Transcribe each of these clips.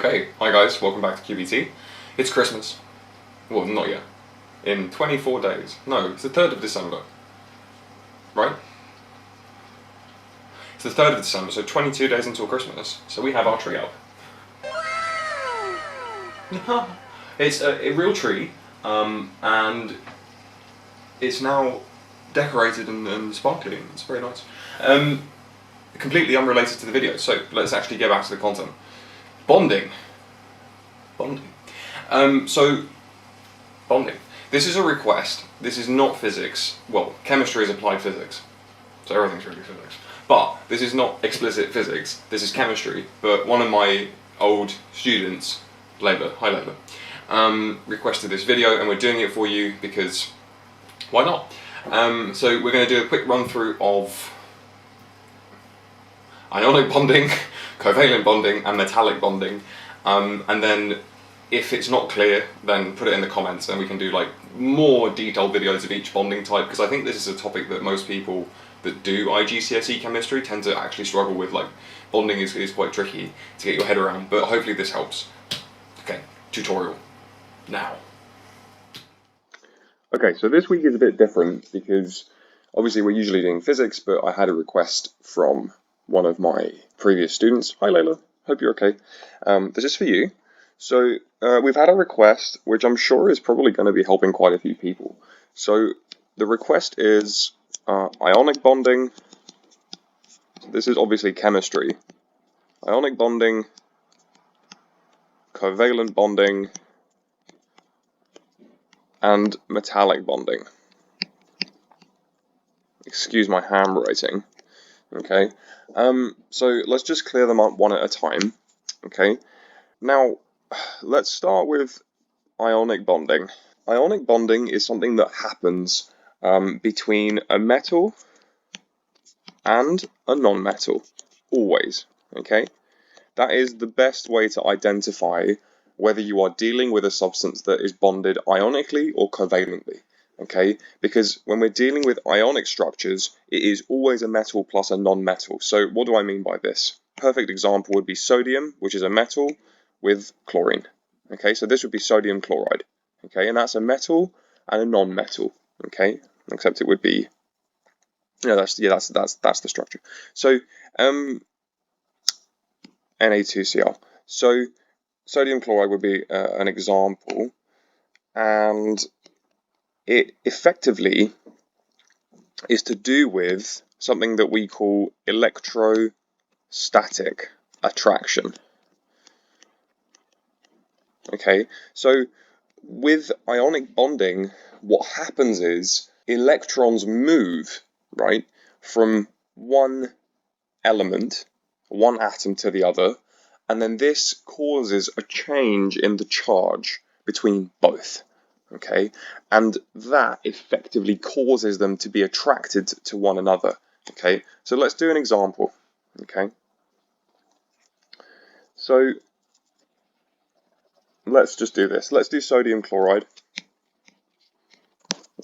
Okay, hi guys, welcome back to QBT. It's Christmas. Well, not yet. In 24 days. No, it's the 3rd of December. Right? It's the 3rd of December, so 22 days until Christmas. So we have our tree up. Wow! It's a real tree, and it's now decorated and sparkly. It's very nice. Completely unrelated to the video, so let's actually go back to the content. Bonding. Bonding. This is a request. This is not physics. Well, chemistry is applied physics, so everything's really physics. But this is not explicit physics. This is chemistry. But one of my old students, high Labour, requested this video, and we're doing it for you because why not? So we're going to do a quick run through of ionic bonding, covalent bonding, and metallic bonding, and then if it's not clear, then put it in the comments and we can do like more detailed videos of each bonding type, because I think this is a topic that most people that do IGCSE chemistry tend to actually struggle with. Like, bonding is quite tricky to get your head around, but hopefully this helps. Okay, tutorial now. Okay, so this week is a bit different because obviously we're usually doing physics, but I had a request from one of my previous students. Hi Layla, hope you're okay. This is for you. So we've had a request, which I'm sure is probably going to be helping quite a few people. So the request is ionic bonding. This is obviously chemistry. Ionic bonding, covalent bonding, and metallic bonding. Excuse my handwriting. Okay. So let's just clear them up one at a time. Okay. Now, let's start with ionic bonding. Ionic bonding is something that happens between a metal and a non-metal, always, okay? That is the best way to identify whether you are dealing with a substance that is bonded ionically or covalently, okay? Because when we're dealing with ionic structures, it is always a metal plus a non-metal. So what do I mean by this? Perfect example would be sodium, which is a metal, with chlorine. Okay, so this would be sodium chloride. Okay, and that's a metal and a non-metal. Okay, except it would be, that's the structure. So Na2Cl. So sodium chloride would be an example, and it effectively is to do with something that we call electrostatic attraction. Okay, so with ionic bonding, what happens is electrons move, right, from one element, one atom to the other, and then this causes a change in the charge between both, okay, and that effectively causes them to be attracted to one another, okay. So let's do an example, okay. So let's just do this. Let's do sodium chloride.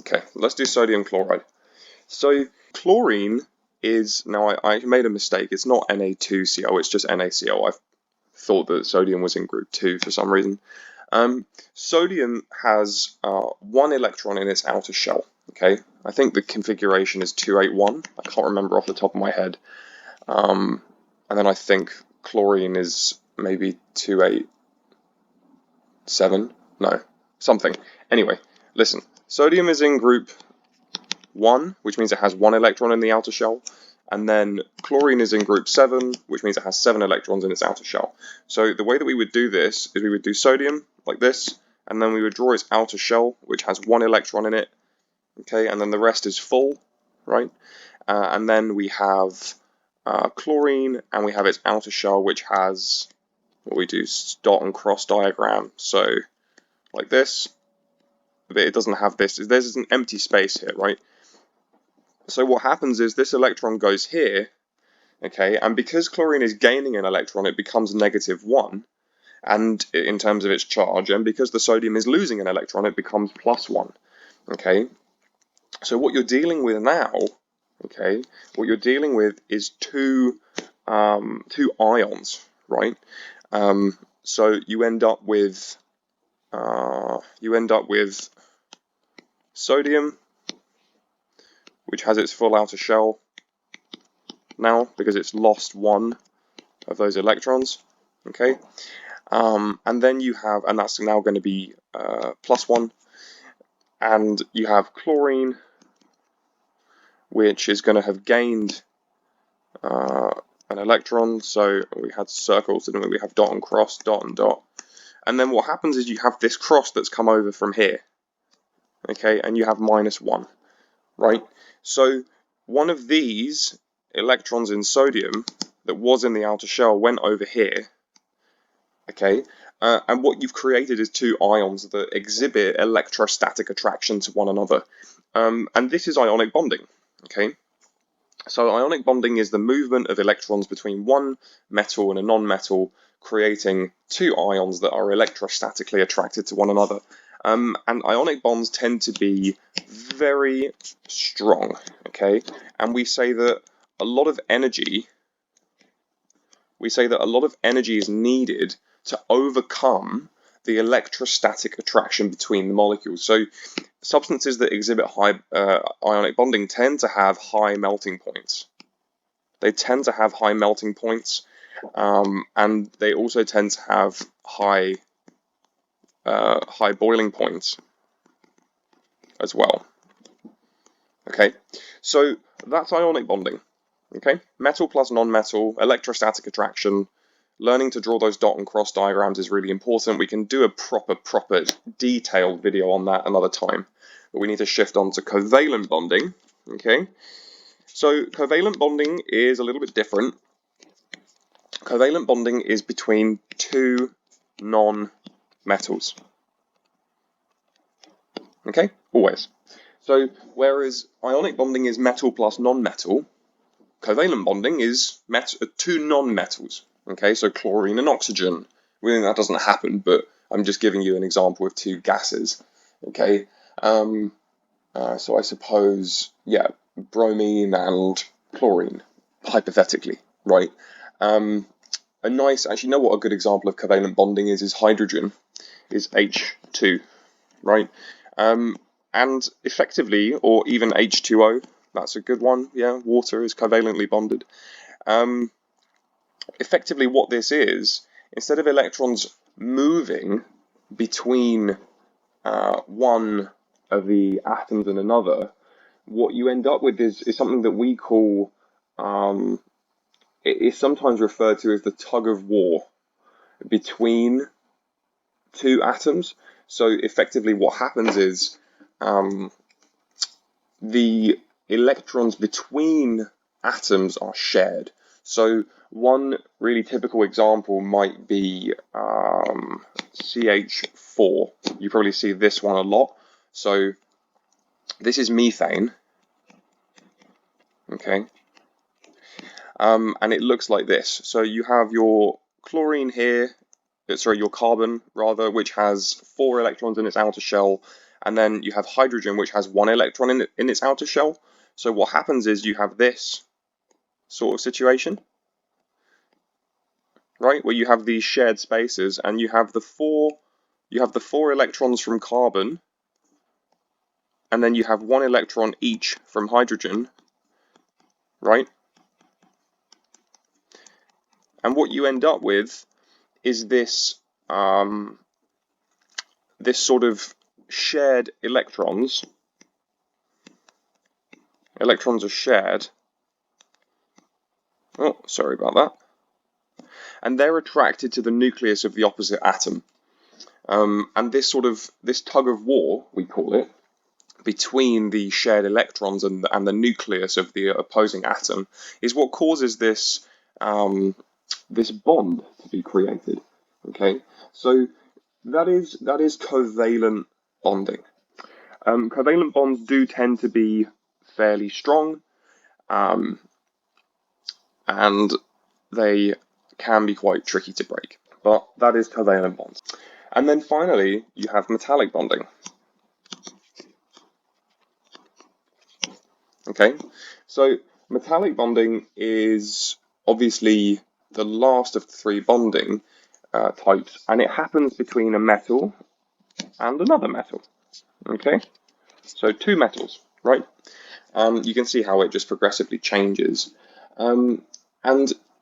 Okay, let's do sodium chloride. So chlorine is, now I made a mistake. It's not Na2Cl, it's just NaCl. I thought that sodium was in group 2 for some reason. Sodium has 1 electron in its outer shell. Okay, I think the configuration is 281. I can't remember off the top of my head. And then I think chlorine is maybe 287. No, something. Anyway, listen. Sodium is in group 1, which means it has 1 electron in the outer shell, and then chlorine is in group 7, which means it has 7 electrons in its outer shell. So the way that we would do this is we would do sodium like this, and then we would draw its outer shell, which has 1 electron in it, okay, and then the rest is full, right? And then we have chlorine, and we have its outer shell, which has, what we do, dot and cross diagram, so like this. But it doesn't have this. There's an empty space here, right? So what happens is this electron goes here, okay, and because chlorine is gaining an electron, it becomes -1, and in terms of its charge, and because the sodium is losing an electron, it becomes +1, okay. So what you're dealing with now, okay, what you're dealing with is two ions, right? So you end up with sodium, which has its full outer shell now because it's lost one of those electrons. Okay, and then you have, and that's now going to be +1, and you have chlorine, which is going to have gained an electron. So we had circles, didn't we? We have dot and cross, dot and dot. And then what happens is you have this cross that's come over from here. Okay, and you have -1, right? So one of these electrons in sodium that was in the outer shell went over here. Okay, and what you've created is two ions that exhibit electrostatic attraction to one another. And this is ionic bonding. Okay, so ionic bonding is the movement of electrons between one metal and a non-metal, creating two ions that are electrostatically attracted to one another. And ionic bonds tend to be very strong. Okay, and we say that a lot of energy is needed to overcome the electrostatic attraction between the molecules. So substances that exhibit high ionic bonding tend to have high melting points. They tend to have high melting points, and they also tend to have high boiling points as well. Okay, so that's ionic bonding. Okay, metal plus non-metal, electrostatic attraction. Learning to draw those dot and cross diagrams is really important. We can do a proper detailed video on that another time. But we need to shift on to covalent bonding. Okay, so covalent bonding is a little bit different. Covalent bonding is between two non-metals. Okay, always. So whereas ionic bonding is metal plus non-metal, covalent bonding is two non-metals. Okay, so chlorine and oxygen. We think that doesn't happen, but I'm just giving you an example of two gases. Okay, so I suppose, yeah, bromine and chlorine, hypothetically, right? Actually, you know what a good example of covalent bonding is hydrogen, is H2, right? And effectively, or even H2O, that's a good one, yeah, water is covalently bonded. Effectively what this is, instead of electrons moving between one of the atoms and another, what you end up with is something that we call, it is sometimes referred to as the tug of war between two atoms. So effectively what happens is the electrons between atoms are shared. So one really typical example might be CH4. You probably see this one a lot. So this is methane, okay, and it looks like this. So you have your chlorine here, your carbon rather, which has 4 electrons in its outer shell, and then you have hydrogen, which has 1 electron in its outer shell. So what happens is you have this sort of situation, right, where you have these shared spaces, and you have the four electrons from carbon, and then you have 1 electron each from hydrogen, right? And what you end up with is this this sort of shared electrons. Electrons are shared. Oh, sorry about that. And they're attracted to the nucleus of the opposite atom. And this tug of war, we call it, between the shared electrons and the nucleus of the opposing atom is what causes this this bond to be created. Okay, so that is covalent bonding. Covalent bonds do tend to be fairly strong, and they can be quite tricky to break, but that is covalent bonds. And then finally, you have metallic bonding. Okay, so metallic bonding is obviously the last of the 3 bonding, types, and it happens between a metal and another metal. Okay, so two metals, right? You can see how it just progressively changes, and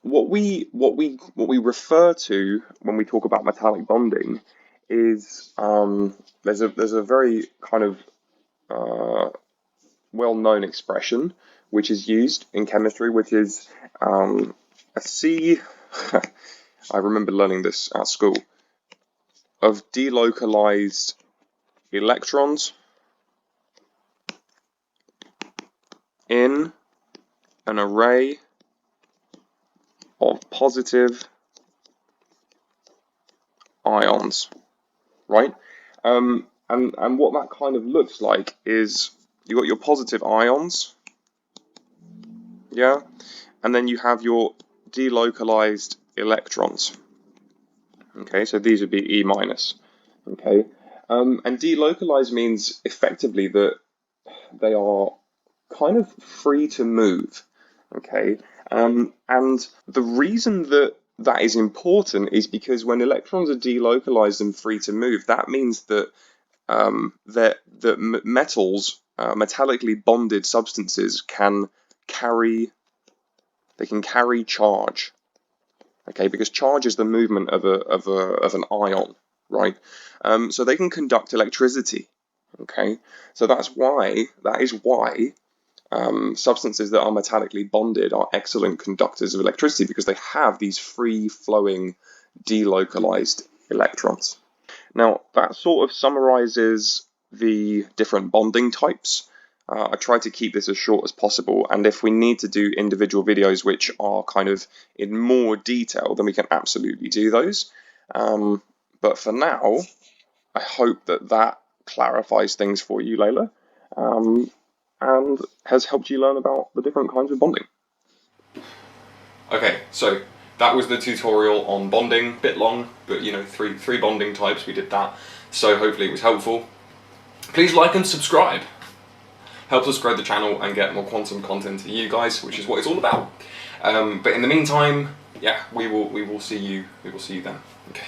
what we refer to when we talk about metallic bonding is there's a very kind of well-known expression which is used in chemistry, which is a C. I remember learning this at school, of delocalized electrons in an array of positive ions, right? And what that kind of looks like is you got your positive ions, yeah, and then you have your delocalized electrons. Okay, so these would be E minus. Okay, and delocalized means effectively that they are kind of free to move. Okay, and the reason that that is important is because when electrons are delocalized and free to move, that means that metals, metallically bonded substances, can carry charge. Okay, because charge is the movement of an ion, right? So they can conduct electricity. Okay, so that is why substances that are metallically bonded are excellent conductors of electricity, because they have these free-flowing, delocalized electrons. Now, that sort of summarizes the different bonding types. I try to keep this as short as possible, and if we need to do individual videos which are kind of in more detail, then we can absolutely do those. But for now, I hope that clarifies things for you, Layla, and has helped you learn about the different kinds of bonding. Okay, so that was the tutorial on bonding. Bit long, but you know, three bonding types. We did that, so hopefully it was helpful. Please like and subscribe. Helps us grow the channel and get more quantum content to you guys, which is what it's all about. But in the meantime, yeah, we will see you then. Okay.